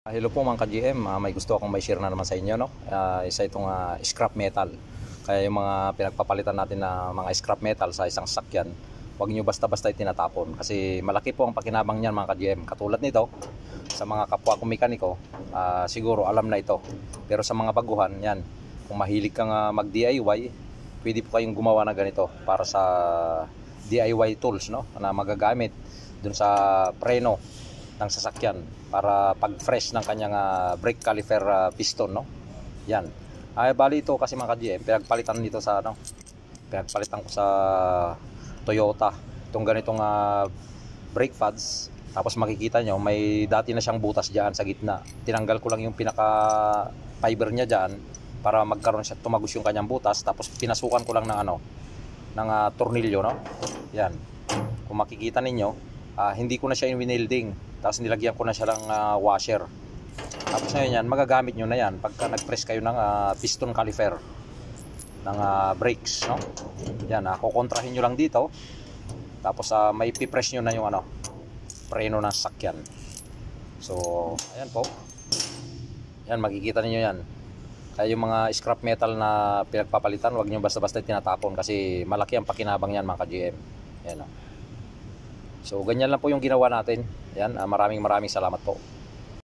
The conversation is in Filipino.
Hello po mga ka-GM, may gusto akong may share na naman sa inyo, no? Isa itong scrap metal. Kaya yung mga pinagpapalitan natin na mga scrap metal sa isang sasakyan, huwag nyo basta-basta itinatapon kasi malaki po ang pakinabang niyan mga ka-GM. Katulad nito, sa mga kapwa kong mekaniko, siguro alam na ito. Pero sa mga baguhan, yan, kung mahilig kang mag-DIY, pwede po kayong gumawa na ganito para sa DIY tools, no? Na magagamit dun sa preno ng sasakyan para pag-fresh ng kanyang brake caliper piston, no? Yan. Bali ito kasi mga ka-GM, pinagpalitan dito sa pinagpalitan ko sa Toyota. Itong ganitong brake pads. Tapos makikita nyo, may dati na siyang butas diyan sa gitna. Tinanggal ko lang yung pinaka fiber niya diyan para magkaroon siya, tumagos yung kanyang butas. Tapos pinasukan ko lang ng tornilyo, no? Yan. Kung makikita ninyo, hindi ko na siya in-welding. Tapos nilagyan ko na siya lang washer. Tapos ngayon yan, magagamit nyo na yan pagka nag-press kayo ng piston caliper ng brakes, no? Yan, kukontrahin nyo lang dito. Tapos may pipress nyo na yung preno ng sasakyan. So, ayan po. Yan, makikita niyo yan. Kaya yung mga scrap metal na pinagpapalitan, huwag nyo basta-basta tinatapon kasi malaki ang pakinabang yan mga ka-GM. Yan. So ganyan lang po yung ginawa natin. Yan, maraming salamat po.